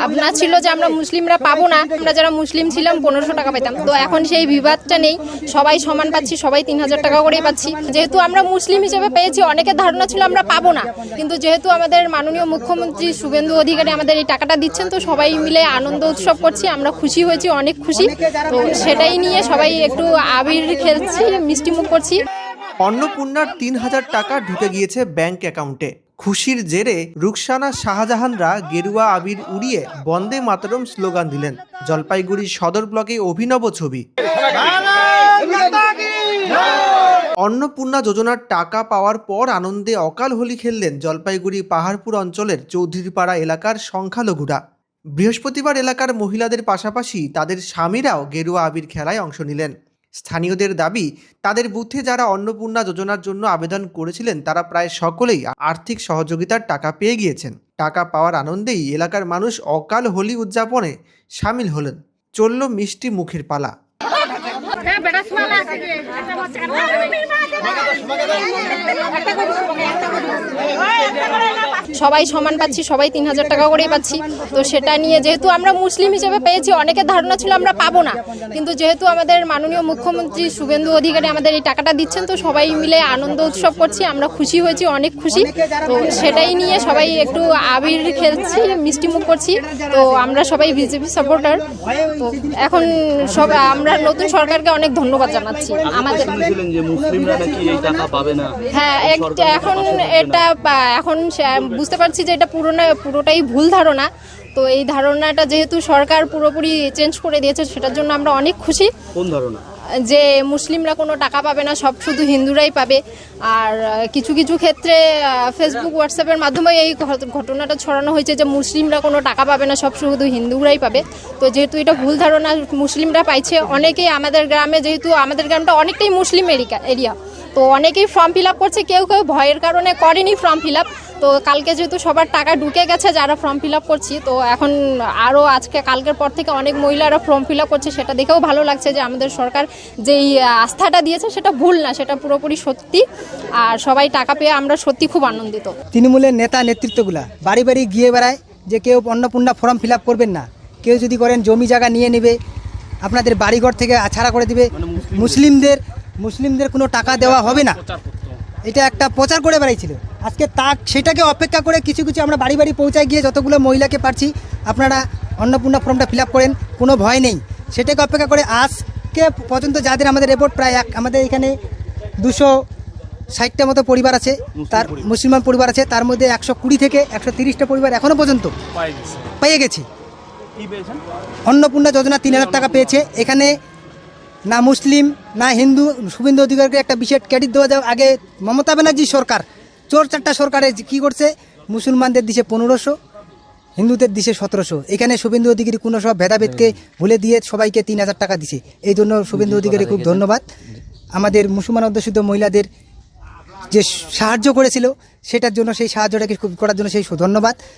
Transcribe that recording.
ভাবনা ছিল যে আমরা মুসলিমরা পাবো না, আমরা যারা মুসলিম ছিলাম 1500 টাকা পেতাম। তো এখন সেই বিবাদটা নেই, সবাই সমান পাচ্ছি, সবাই 3000 টাকা করেই পাচ্ছি। যেহেতু আমরা মুসলিম হিসেবে পেয়েছি, অনেকের ধারণা ছিল আমরা পাবো না, কিন্তু যেহেতু আমাদের মাননীয় মুখ্যমন্ত্রী শুভেন্দু অধিকারী আমাদের এই টাকাটা দিচ্ছেন, তো সবাই মিলে আনন্দ উৎসব করছি, আমরা খুশি হয়েছি, অনেক খুশি। তো সেটাই নিয়ে সবাই একটু আবির খেলছি, মিষ্টি মুখ করছি। অন্নপূর্ণার 3000 টাকা ঢুকে গিয়েছে ব্যাংক অ্যাকাউন্টে। খুশির জেরে রুকসানা শাহজাহানরা গেরুয়া আবির উড়িয়ে বন্দে মাতরম স্লোগান দিলেন। জলপাইগুড়ি সদর ব্লকে অভিনব ছবি। অন্নপূর্ণা যোজনার টাকা পাওয়ার পর আনন্দে অকাল হোলি খেললেন জলপাইগুড়ি পাহাড়পুর অঞ্চলের চৌধুরীপাড়া এলাকার সংখ্যালঘুরা। বৃহস্পতিবার এলাকার মহিলাদের পাশাপাশি তাদের স্বামীরাও গেরুয়া আবির খেলায় অংশ নিলেন। স্থানীয়দের দাবি, তাদের বুথে যারা অন্নপূর্ণা যোজনার জন্য আবেদন করেছিলেন তারা প্রায় সকলেই আর্থিক সহযোগিতার টাকা পেয়ে গিয়েছেন। টাকা পাওয়ার আনন্দেই এলাকার মানুষ অকাল হোলি উদযাপনে সামিল হলেন। চলল মিষ্টি মুখের পালা। সবাই সমান পাচ্ছি, সবাই 3000 টাকা করেই পাচ্ছি। তো সেটা নিয়ে যেহেতু আমরা মুসলিম হিসেবে পেয়েছি, অনেকের ধারণা ছিল আমরা পাবো না, কিন্তু যেহেতু আমাদের মাননীয় মুখ্যমন্ত্রী শুভেন্দু অধিকারী আমাদের এই টাকাটা দিচ্ছেন, তো সবাই মিলে আনন্দ উৎসব করছি, আমরা খুশি হয়েছি, অনেক খুশি। তো সেটাই নিয়ে সবাই একটু আবির খেলছি, মিষ্টি মুখ করছি। তো আমরা সবাই বিজেপি সাপোর্টার। তো এখন সব আমরা নতুন সরকারকে অনেক ধন্যবাদ জানাচ্ছি। আমাদের হ্যাঁ, এখন বুঝতে পারছি যে এটা পুরোটাই ভুল ধারণা। তো এই ধারণাটা যেহেতু সরকার পুরোপুরি চেঞ্জ করে দিয়েছে, সেটার জন্য আমরা অনেক খুশি। কোন ধারণা? যে মুসলিমরা কোনো টাকা পাবে না, সব শুধু হিন্দুরাই পাবে। আর কিছু কিছু ক্ষেত্রে ফেসবুক হোয়াটসঅ্যাপের মাধ্যমে এই ঘটনাটা ছড়ানো হয়েছে যে মুসলিমরা কোনো টাকা পাবে না, সব শুধু হিন্দুরাই পাবে। তো যেহেতু এটা ভুল ধারণা, মুসলিমরা পাইছে অনেকেই। আমাদের গ্রামে, যেহেতু আমাদের গ্রামটা অনেকটাই মুসলিম এরিয়া, তো অনেকেই ফর্ম ফিল আপ করছে, কেউ কেউ ভয়ের কারণে করেনি ফর্ম ফিল আপ। তো কালকে যেহেতু সবার টাকা ঢুকে গেছে যারা ফর্ম ফিল আপ করছি, তো এখন আরও কালকের পর থেকে অনেক মহিলারা ফর্ম ফিল আপ করছে। সেটা দেখেও ভালো লাগছে যে আমাদের সরকার যেই আস্থাটা দিয়েছে সেটা ভুল না, সেটা পুরোপুরি সত্যি। আর সবাই টাকা পেয়ে আমরা সত্যি খুব আনন্দিত। তৃণমূলের নেতা নেতৃত্বগুলা বাড়ি বাড়ি গিয়ে বেড়ায় যে কেউ অন্নপূর্ণা ফর্ম ফিল আপ করবেন না, কেউ যদি করেন জমি জায়গা নিয়ে নেবে, আপনাদের বাড়িঘর থেকে ছাড়া করে দিবে, মুসলিমদের কোনো টাকা দেওয়া হবে না, এটা একটা প্রচার করে বেড়াইছিল। আজকে সেটাকে অপেক্ষা করে কিছু কিছু আমরা বাড়ি বাড়ি পৌঁছায় গিয়ে যতগুলো মহিলাকে পারছি, আপনারা অন্নপূর্ণা ফর্মটা ফিল আপ করেন, কোনো ভয় নেই, সেটাকে অপেক্ষা করে আজকে পর্যন্ত যাদের আমাদের রিপোর্ট প্রায় আমাদের এখানে 260টা মতো পরিবার আছে, তার মুসলমান পরিবার আছে, তার মধ্যে 120 থেকে 130টা পরিবার এখনও পর্যন্ত পেয়ে গেছে। অন্নপূর্ণা যোজনা 3000 টাকা পেয়েছে। এখানে না মুসলিম না হিন্দু, শুভেন্দু অধিকারীকে একটা বিশেষ ক্রেডিট দেওয়া যাবে। আগে মমতা ব্যানার্জি সরকার, চোর চারটা সরকারে কী করছে, মুসলমানদের দিছে 1500, হিন্দুদের দিছে 1700। এখানে শুভেন্দু অধিকারী কোনো সব ভেদাভেদকে ভুলে দিয়ে সবাইকে 3000 টাকা দিছে। এই জন্য শুভেন্দু অধিকারী খুব ধন্যবাদ। আমাদের মুসলমান অধ্যুষিত মহিলাদের যে সাহায্য করেছিল সেটার জন্য, সেই সাহায্যটাকে করার জন্য সেই ধন্যবাদ।